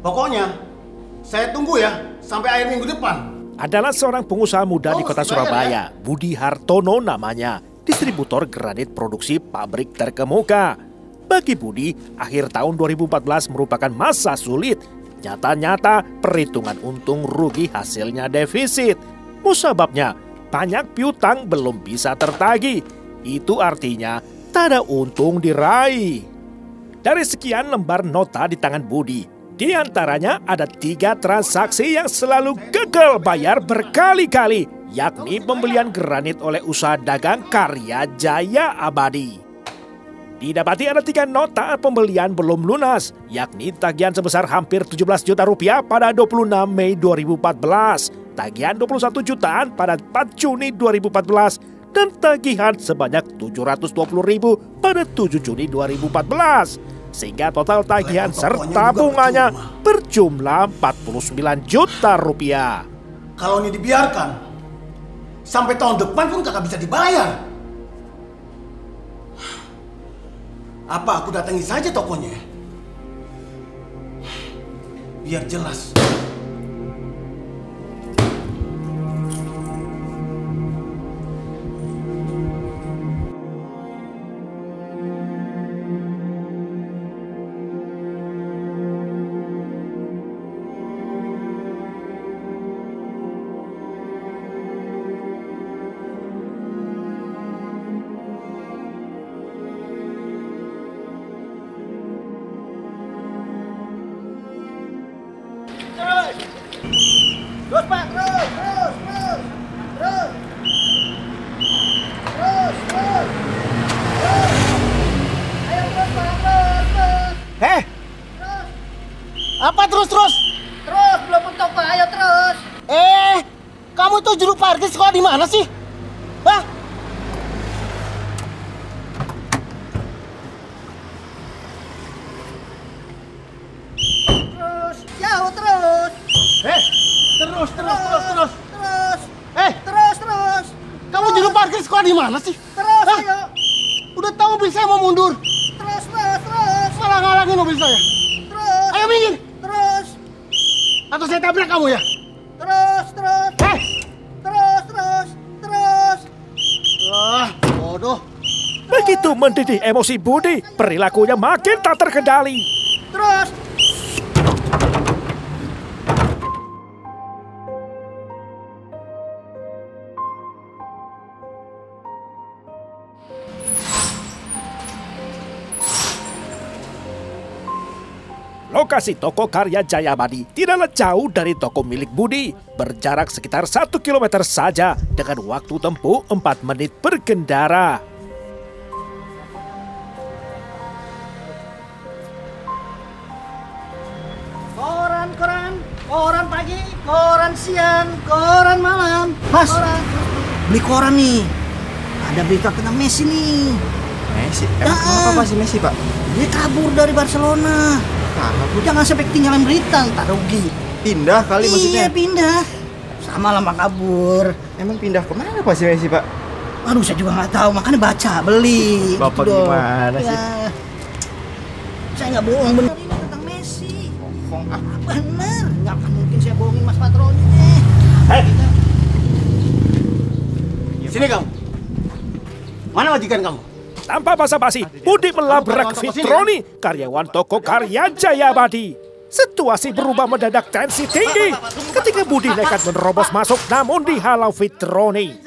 Pokoknya, saya tunggu ya sampai akhir minggu depan. Adalah seorang pengusaha muda di kota Surabaya, Budi Hartono namanya, distributor granit produksi pabrik terkemuka. Bagi Budi, akhir tahun 2014 merupakan masa sulit. Nyata-nyata perhitungan untung rugi hasilnya defisit. Musababnya, banyak piutang belum bisa tertagih. Itu artinya tak ada untung diraih. Dari sekian lembar nota di tangan Budi, di antaranya ada 3 transaksi yang selalu gagal bayar berkali-kali, yakni pembelian granit oleh usaha dagang Karya Jaya Abadi. Didapati ada 3 nota pembelian belum lunas, yakni tagihan sebesar hampir 17 juta rupiah pada 26 Mei 2014, tagihan 21 jutaan pada 4 Juni 2014, dan tagihan sebanyak 720.000 pada 7 Juni 2014. Sehingga total tagihan serta bunganya berjumlah 49 juta rupiah. Kalau ini dibiarkan, sampai tahun depan pun kakak bisa dibayar. Apa aku datangi saja tokonya? Biar jelas. Terus Pak, terus. Ayo terus Pak, terus. Apa terus? Terus, belum mentok Pak, ayo terus. Kamu tuh juru parkir sekolah di mana sih? Hah? Terus, jauh terus. Terus. Terus. Kamu juru parkir sekolah di mana sih? Terus, Hah? ayo. Udah tahu mobil saya mau mundur, Terus, Pak, terus. malah ngalangin mobil saya. Terus. Ayo minggir, Terus. atau saya tabrak kamu ya? Terus. Terus. Wah, bodoh. Begitu mendidih emosi Budi, perilakunya makin tak terkendali. Terus. Lokasi toko Karya Jaya Abadi tidaklah jauh dari toko milik Budi, berjarak sekitar 1 kilometer saja dengan waktu tempuh 4 menit berkendara. Koran pagi, koran siang, koran malam. Mas, Koran. beli koran nih. Ada berita tentang Messi nih. Messi? Emang kenapa sih Messi, Pak? Dia kabur dari Barcelona. Kabur? Jangan sampai ketinggalan berita, ntar rugi. Pindah kali maksudnya? Iya, pindah. Sama lama kabur. Emang pindah kemana Pak si Messi, Pak? Aduh, saya juga nggak tahu, makanya baca, beli. Bapak gitu dong. gimana sih? Ya. Saya nggak bohong, bener. Ini tentang Messi. Bohong ah. Bener, nggak akan mungkin saya bohongin Mas Patroni deh. Sini kamu. Mana majikan kamu? Tanpa basa-basi, Budi melabrak Fitroni, karyawan toko Karya Jaya Abadi. Situasi berubah mendadak tensi tinggi ketika Budi nekat menerobos masuk namun dihalau Fitroni.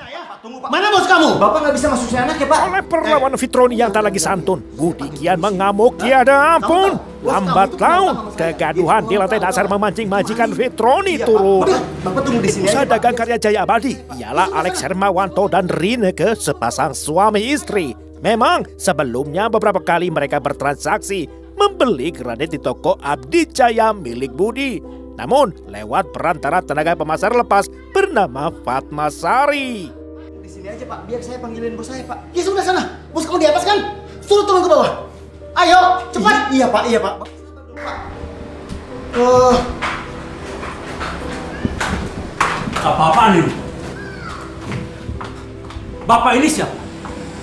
Mana bos kamu? Bapak nggak bisa masuk anak ya, Pak? Oleh perlawan Fitroni yang tak lagi santun, Budi kian mengamuk tiada ampun. Lambat laun, kegaduhan di lantai dasar memancing majikan Fitroni turun. Bapak tunggu di sini Usaha aja, Pak. dagang Karya Jaya Abadi ialah Alex Hermawanto dan Rineke, sepasang suami istri. Memang sebelumnya beberapa kali mereka bertransaksi membeli granit di toko Abdi Jaya milik Budi. Namun lewat perantara tenaga pemasar lepas bernama Fatma Sari. Di sini aja, Pak. Biar saya panggilin bos saya, Pak. Ya sudah sana. Bos kamu di atas kan? Suruh turun ke bawah. Ayo, cepat. Iya, Pak. Iya, Pak. Apa-apaan ini? Bapak ini siapa?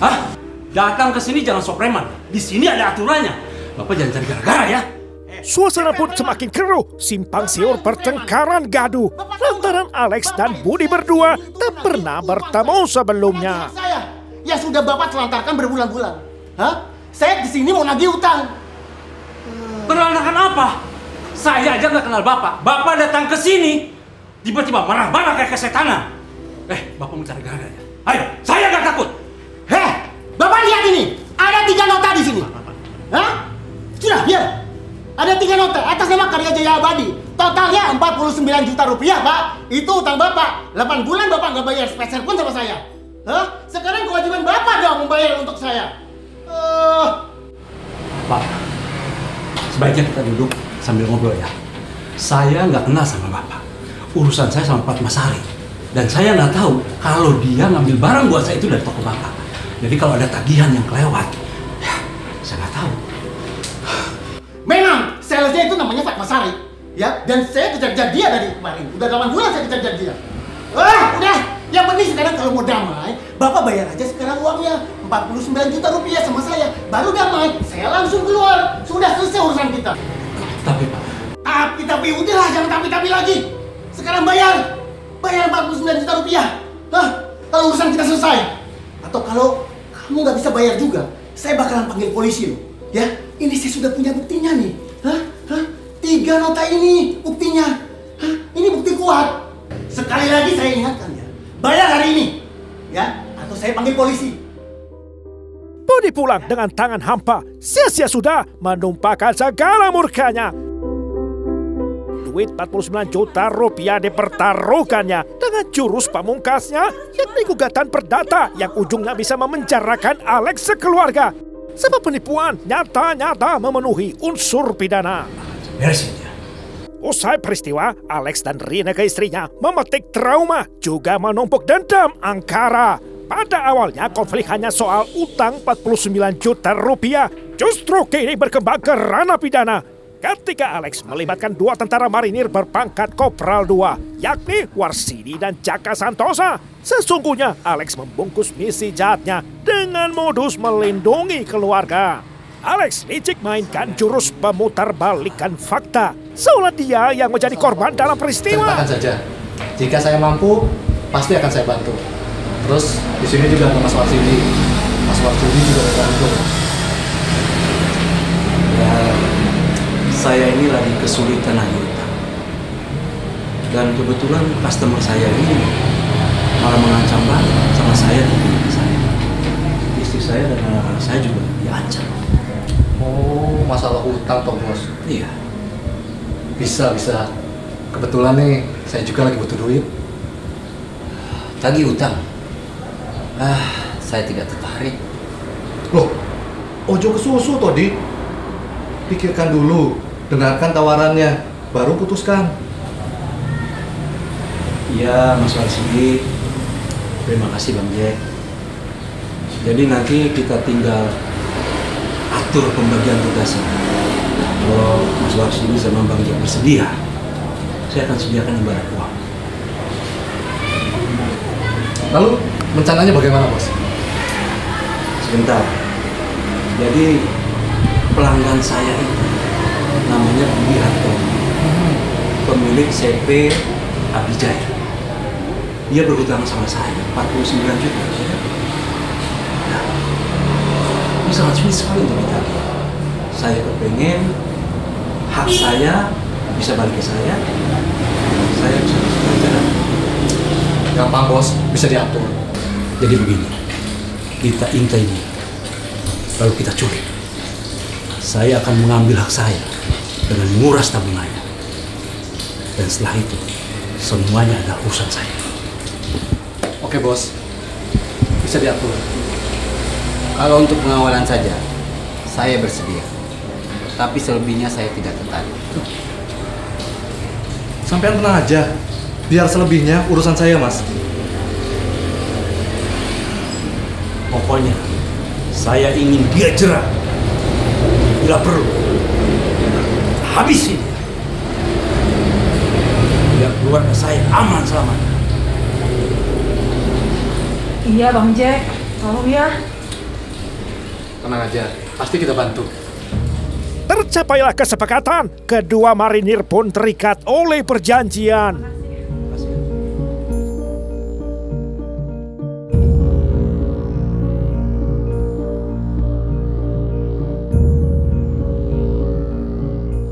Hah? Datang ke sini jangan sok preman. Di sini ada aturannya. Bapak jangan cari gara-gara ya. Suasana pun semakin keruh, simpang siur pertengkaran gaduh. Lantaran Alex dan Budi berdua tak pernah bertemu sebelumnya. Saya ya sudah Bapak telantarkan berbulan-bulan. Hah? Saya di sini mau nagih utang. Berantakan apa? Saya aja nggak kenal Bapak. Bapak datang ke sini, tiba-tiba marah-marah kayak kesetanan. Bapak mau cari gara-gara ya? Ayo, saya nggak takut. Bapak lihat ini, ada 3 nota di sini. Hah? Sudah, ya. Ada 3 nota atas nama Karya Jaya Abadi. Totalnya 49 juta rupiah, Pak. Itu utang Bapak. 8 bulan Bapak nggak bayar sepeser pun sama saya. Hah? Sekarang kewajiban Bapak dong membayar untuk saya. Pak, sebaiknya kita duduk sambil ngobrol ya. Saya nggak kenal sama Bapak. Urusan saya sama Pak Masari. Dan saya nggak tahu kalau dia ngambil barang buat saya itu dari toko Bapak. Jadi kalau ada tagihan yang kelewat, ya saya nggak tahu. Memang salesnya itu namanya Fatma Sari, ya. Dan saya kejar-kejar dia dari kemarin. Udah 8 bulan saya kejar-kejar dia. Udah. Yang penting sekarang kalau mau damai, Bapak bayar aja sekarang uangnya 49 juta rupiah sama saya. Baru damai, saya langsung keluar. Sudah selesai urusan kita. Tapi Pak. Tapi udahlah, jangan tapi lagi. Sekarang bayar 49 juta rupiah. Kalau urusan kita selesai. Atau kalau kamu nggak bisa bayar juga, saya bakalan panggil polisi loh. Ya, ini saya sudah punya buktinya nih. 3 nota ini buktinya. Ini bukti kuat. Sekali lagi saya ingatkan ya, bayar hari ini, ya, atau saya panggil polisi. Budi pulang dengan tangan hampa, sia-sia sudah menumpahkan segala murkanya. Duit 49 juta rupiah dipertaruhkannya dengan jurus pamungkasnya, yakni gugatan perdata yang ujungnya bisa memenjarakan Alex sekeluarga. Sebab penipuan nyata-nyata memenuhi unsur pidana. Beresin ya. Usai peristiwa, Alex dan Rina ke istrinya memetik trauma, juga menumpuk dendam angkara. Pada awalnya konflik hanya soal utang 49 juta rupiah, justru kini berkembang ke ranah pidana. Ketika Alex melibatkan 2 tentara marinir berpangkat Kopral 2, yakni Warsidi dan Jaka Santosa. Sesungguhnya Alex membungkus misi jahatnya dengan modus melindungi keluarga. Alex licik mainkan jurus pemutarbalikan fakta, seolah dia yang menjadi korban dalam peristiwa. Ceritakan saja. Jika saya mampu, pasti akan saya bantu. Terus di sini juga ada Mas Warsidi. Mas Warsidi juga bantu. Ya, saya ini lagi kesulitan nagih utang. Dan kebetulan customer saya ini malah mengancam banget sama saya dan istri saya. Istri saya dan anak-anak saya juga diancam. Oh, masalah utang toh bos? Iya. Bisa. Kebetulan nih, saya juga lagi butuh duit. Tagih utang? Saya tidak tertarik. Loh, ojo kesusu toh, Di. Pikirkan dulu, dengarkan tawarannya, baru putuskan. Iya, Mas Warsidi. Terima kasih Bang Jack. Jadi nanti kita tinggal atur pembagian tugasnya. Kalau Mas Warsidi sama Bang Jack bersedia, saya akan sediakan imbalan uang. Lalu, rencananya bagaimana, Bos? Sebentar. Jadi, pelanggan saya itu namanya Budi Hartono, pemilik CP Abijaya. Dia berhutang sama saya 49 juta. Nah, ini sangat sulit sekali untuk ditagih. Saya kepengen hak saya bisa balik ke saya bisa belajar. Gampang, Bos. Bisa diatur. Jadi begini, kita intai dia, lalu kita culik. Saya akan mengambil hak saya dengan menguras tabungannya. Dan setelah itu, semuanya adalah urusan saya. Oke, Bos. Bisa diatur. Kalau untuk pengawalan saja, saya bersedia. Tapi selebihnya saya tidak tertarik. Sampean tenang aja. Biar selebihnya urusan saya, Mas. Pokoknya, saya ingin dia jerah. Bila perlu, habisi dia. Biar keluarga saya aman selamanya. Iya Bang Jack, tolong ya. Tenang aja, pasti kita bantu. Tercapailah kesepakatan, kedua marinir pun terikat oleh perjanjian.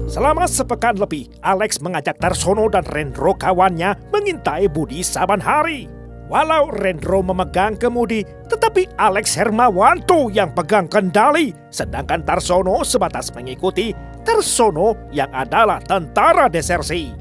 Selama sepekan lebih, Alex mengajak Tarsono dan Rendro kawannya mengintai Budi saban hari. Walau Rendro memegang kemudi, tetapi Alex Hermawanto yang pegang kendali, sedangkan Tarsono sebatas mengikuti. Tarsono yang adalah tentara desersi.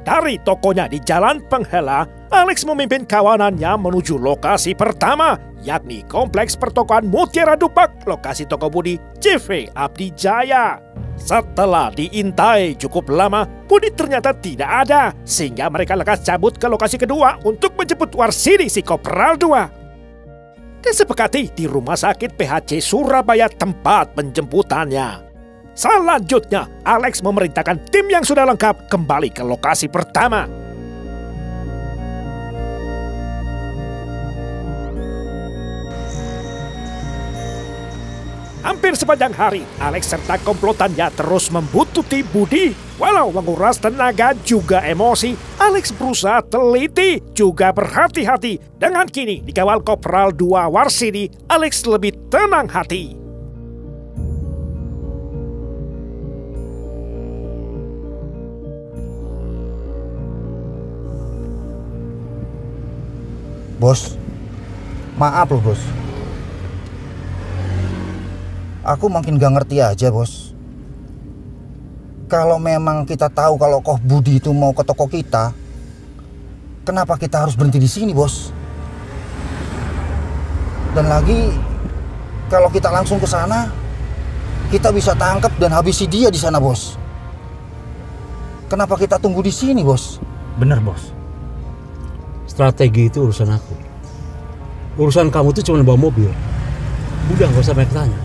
Dari tokonya di Jalan Penghela, Alex memimpin kawanannya menuju lokasi pertama, yakni Kompleks Pertokoan Mutiara Dupak, lokasi toko Budi CV Abdi Jaya. Setelah diintai cukup lama, Budi ternyata tidak ada, sehingga mereka lekas cabut ke lokasi kedua untuk menjemput Warsidi si Kopral 2. Disepakati di Rumah Sakit PHC Surabaya tempat penjemputannya. Selanjutnya, Alex memerintahkan tim yang sudah lengkap kembali ke lokasi pertama. Hampir sepanjang hari, Alex serta komplotannya terus membuntuti Budi. Walau menguras tenaga juga emosi, Alex berusaha teliti juga berhati-hati. Dengan kini dikawal Kopral 2 Warsidi, Alex lebih tenang hati. Bos, maaf loh bos. Aku makin gak ngerti aja bos. Kalau memang kita tahu kalau Koh Budi itu mau ke toko kita, kenapa kita harus berhenti di sini bos? Dan lagi, kalau kita langsung ke sana, kita bisa tangkap dan habisi dia di sana bos. Kenapa kita tunggu di sini bos? Bener bos. Strategi itu urusan aku. Urusan kamu itu cuma bawa mobil. Udah gak usah banyak tanya.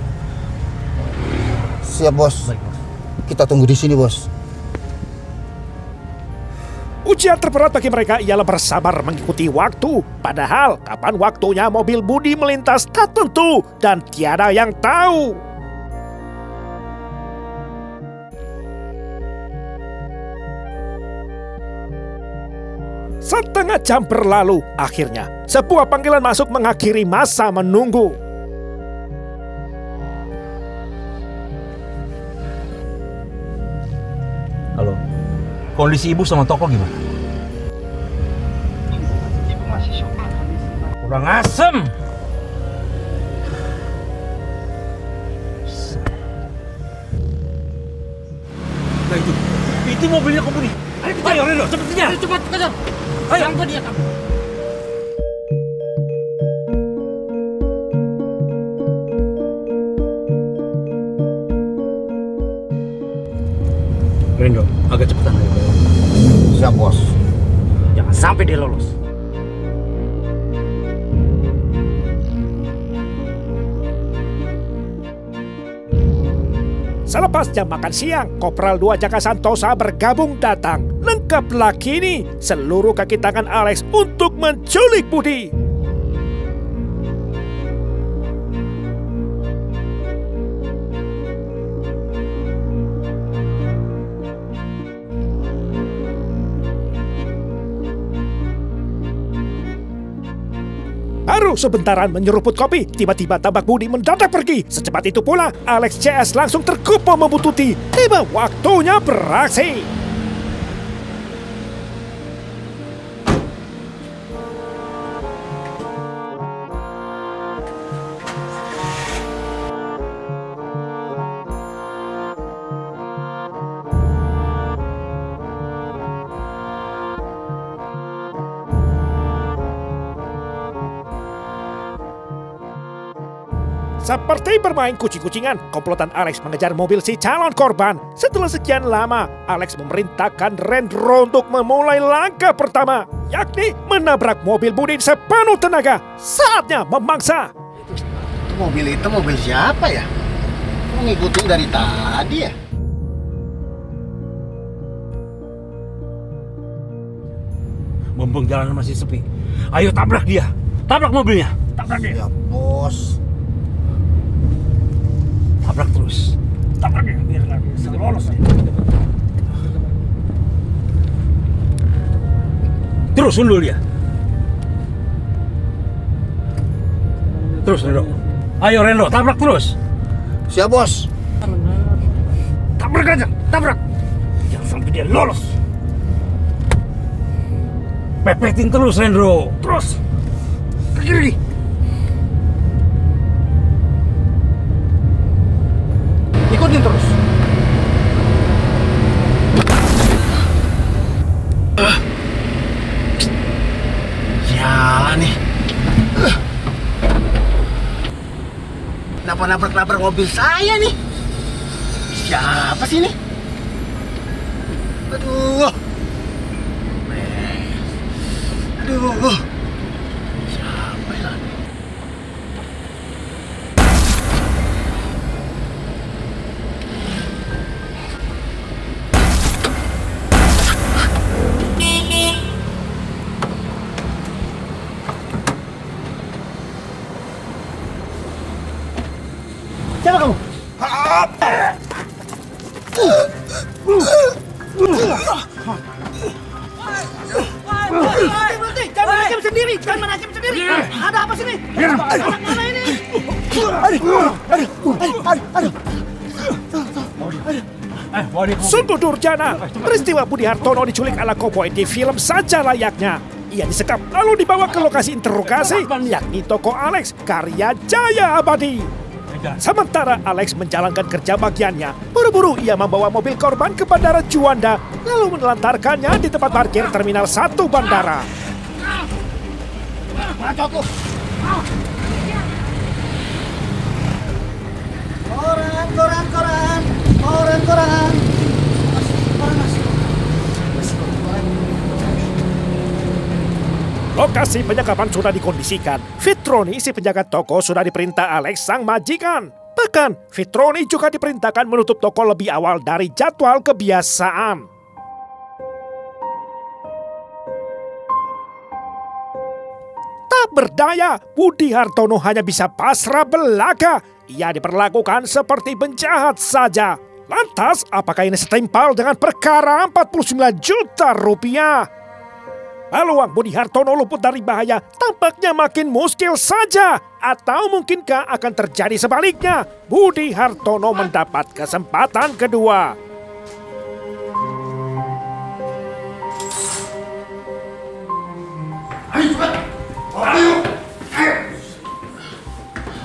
Siap bos. Kita tunggu di sini bos. Ujian terberat bagi mereka ialah bersabar mengikuti waktu. Padahal kapan waktunya mobil Budi melintas tak tentu dan tiada yang tahu. Setengah jam berlalu, akhirnya sebuah panggilan masuk mengakhiri masa menunggu. Halo, kondisi ibu sama toko gimana? Ibu masih shock. Kurang asem. Nah itu mobilnya Koh Budi. Ayo Reno, cepetnya. Ayo cepat, kejar. Ayo. Sampai dia kamu. Rendo, agak cepetan aja. Siap bos. Jangan sampai dia lolos. Selepas jam makan siang, Kopral 2 Jaka Santosa bergabung datang. Lengkaplah kini seluruh kaki tangan Alex untuk menculik Budi. Baru sebentaran menyeruput kopi, tiba-tiba Tabak Budi mendadak pergi. Secepat itu pula, Alex CS langsung terkumpul membuntuti. Tiba waktunya beraksi. Seperti bermain kucing-kucingan, komplotan Alex mengejar mobil si calon korban. Setelah sekian lama, Alex memerintahkan Rendro untuk memulai langkah pertama, yakni menabrak mobil Budi sepenuh tenaga. Saatnya memangsa. Itu mobil itu mobil siapa ya? Ngikutin dari tadi ya? Mumpung jalanan masih sepi, ayo tabrak dia. tabrak mobilnya. Tabrak dia. Ya, bos. Tabrak terus. Tabrak dia, biar nggak bisa lolos. Terus sundul dia. Terus Rendo. Ayo Rendo, tabrak terus. Siap, bos. Tabrak aja, tabrak. Jangan sampai dia lolos. Pepetin terus Rendro, terus. Ke kiri. Ikutin terus. Sialan nih. Kenapa nabrak-nabrak mobil saya nih? Siapa sih ini? Aduh. Aduh. Siapa ya? Siapa kamu? Berhenti, jangan hakim sendiri, jangan hakim sendiri. Ada apa sini? Mana ini? Sungguh durjana, peristiwa Budi Hartono diculik ala koboi di film saja layaknya. Ia disekap lalu dibawa ke lokasi interogasi, yakni toko Alex, karya Jaya Abadi. Sementara Alex menjalankan kerja bagiannya, buru-buru ia membawa mobil korban ke Bandara Juanda, lalu menelantarkannya di tempat parkir Terminal 1 Bandara. Koran. Lokasi penyekapan sudah dikondisikan. Fitroni, si penjaga toko, sudah diperintah Alex sang majikan. Bahkan, Fitroni juga diperintahkan menutup toko lebih awal dari jadwal kebiasaan. Tak berdaya, Budi Hartono hanya bisa pasrah belaka. Ia diperlakukan seperti penjahat saja. Lantas, apakah ini setimpal dengan perkara 49 juta rupiah? Peluang Budi Hartono luput dari bahaya tampaknya makin muskil saja. Atau mungkinkah akan terjadi sebaliknya? Budi Hartono mendapat kesempatan kedua. Ayo cepat. Ayo.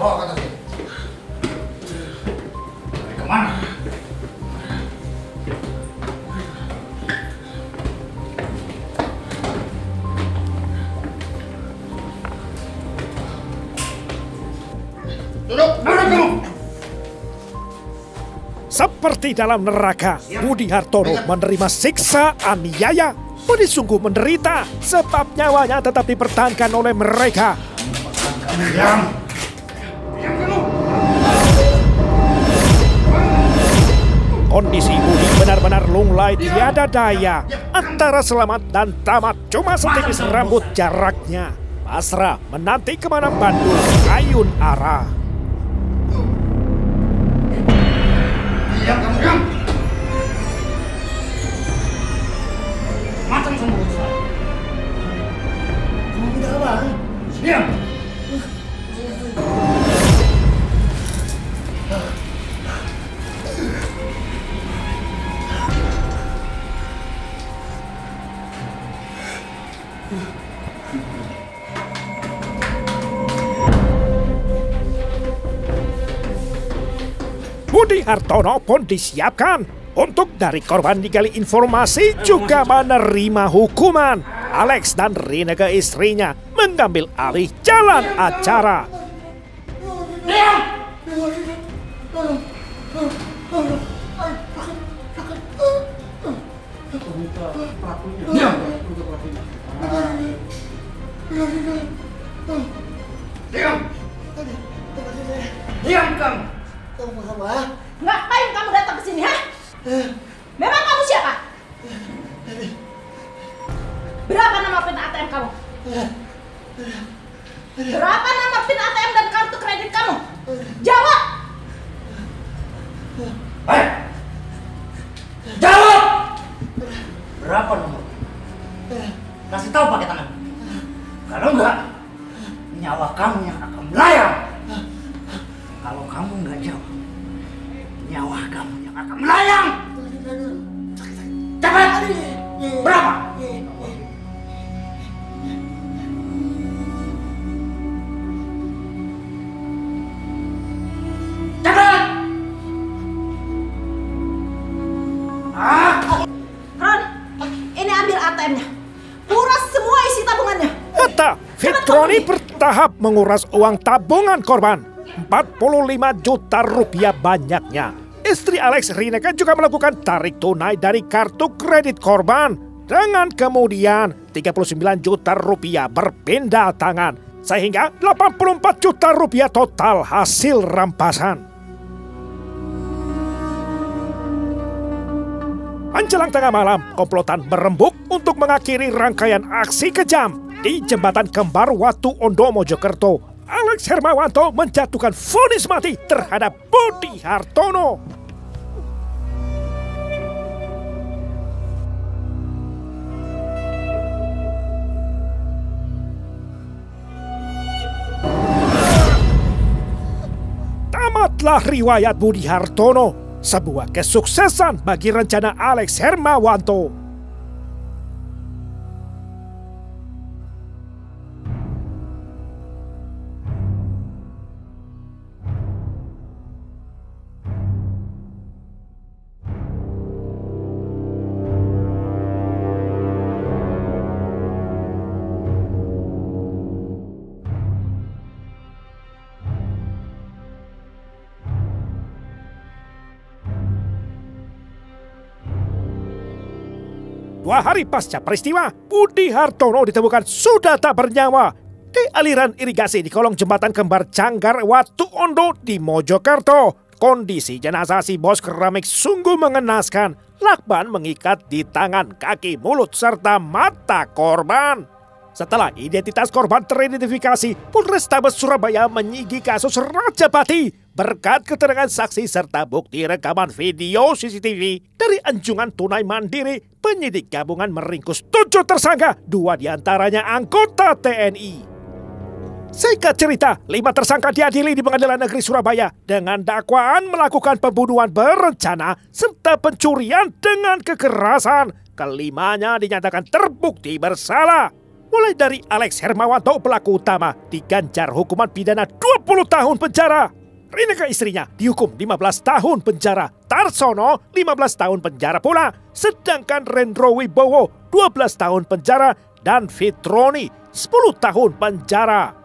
Bawa ke atas sini. Kemana? Duduk kamu. Seperti dalam neraka, Budi Hartono menerima siksa aniaya. Budi sungguh menderita sebab nyawanya tetap dipertahankan oleh mereka. Diam kamu. Kondisi Budi benar-benar lunglai tiada daya. Antara selamat dan tamat cuma setipis rambut jaraknya. Pasrah menanti kemana Bandul ayun arah. Diam kamu, diam. Macam sama saya. Kamu tidak apa? Diam. Budi Hartono pun disiapkan untuk dari korban digali informasi juga menerima hukuman. Alex dan Rineke istrinya mengambil alih jalan acara. Diam kamu. Kamu apa? Ngapain kamu datang ke sini, ha? Memang kamu siapa? Berapa nama PIN ATM kamu? Berapa nama PIN ATM dan kartu kredit kamu? Jawab! Jawab! Berapa nomor? Kasih tahu pakai tangan. Kalau enggak, nyawa kamu yang akan melayang. Kalau kamu enggak jawab, nyawa kamu yang akan melayang. Cepat! Berapa? Cepat! Ron, ini ambil ATM-nya. Kuras semua isi tabungannya. Kata Fitroni bertahap menguras uang tabungan korban. 45 juta rupiah banyaknya. Istri Alex, Rineka, juga melakukan tarik tunai dari kartu kredit korban. Dengan kemudian 39 juta rupiah berpindah tangan. Sehingga 84 juta rupiah total hasil rampasan. Menjelang tengah malam, komplotan berembuk untuk mengakhiri rangkaian aksi kejam. Di Jembatan Kembar Watu Ondo, Mojokerto, Alex Hermawanto menjatuhkan vonis mati terhadap Budi Hartono. Tamatlah riwayat Budi Hartono. Sebuah kesuksesan bagi rencana Alex Hermawanto. Dua hari pasca peristiwa, Budi Hartono ditemukan sudah tak bernyawa di aliran irigasi di kolong jembatan Kembar Canggar Watu Ondo di Mojokerto. Kondisi jenazah si bos keramik sungguh mengenaskan. Lakban mengikat di tangan, kaki, mulut, serta mata korban. Setelah identitas korban teridentifikasi, Polrestabes Surabaya menyigi kasus Rajapati berkat keterangan saksi serta bukti rekaman video CCTV dari Anjungan Tunai Mandiri. Penyidik gabungan meringkus 7 tersangka, 2 diantaranya anggota TNI. Singkat cerita, 5 tersangka diadili di Pengadilan Negeri Surabaya dengan dakwaan melakukan pembunuhan berencana serta pencurian dengan kekerasan. Kelimanya dinyatakan terbukti bersalah. Mulai dari Alex Hermawanto pelaku utama diganjar hukuman pidana 20 tahun penjara. Rineka istrinya dihukum 15 tahun penjara. Tarsono 15 tahun penjara pula. Sedangkan Rendro Wibowo 12 tahun penjara dan Fitroni 10 tahun penjara.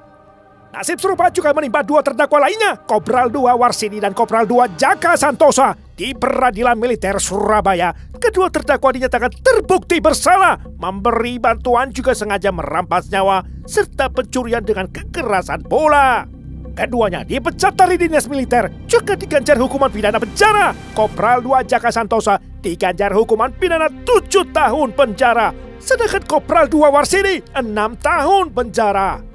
Nasib serupa juga menimpa 2 terdakwa lainnya, Kopral 2 Warsini dan Kopral 2 Jaka Santosa di Peradilan Militer Surabaya. Kedua terdakwa dinyatakan terbukti bersalah, memberi bantuan juga sengaja merampas nyawa, serta pencurian dengan kekerasan pula. Keduanya dipecat dari dinas militer, juga diganjar hukuman pidana penjara. Kopral 2 Jaka Santosa diganjar hukuman pidana 7 tahun penjara, sedangkan Kopral 2 Warsini 6 tahun penjara.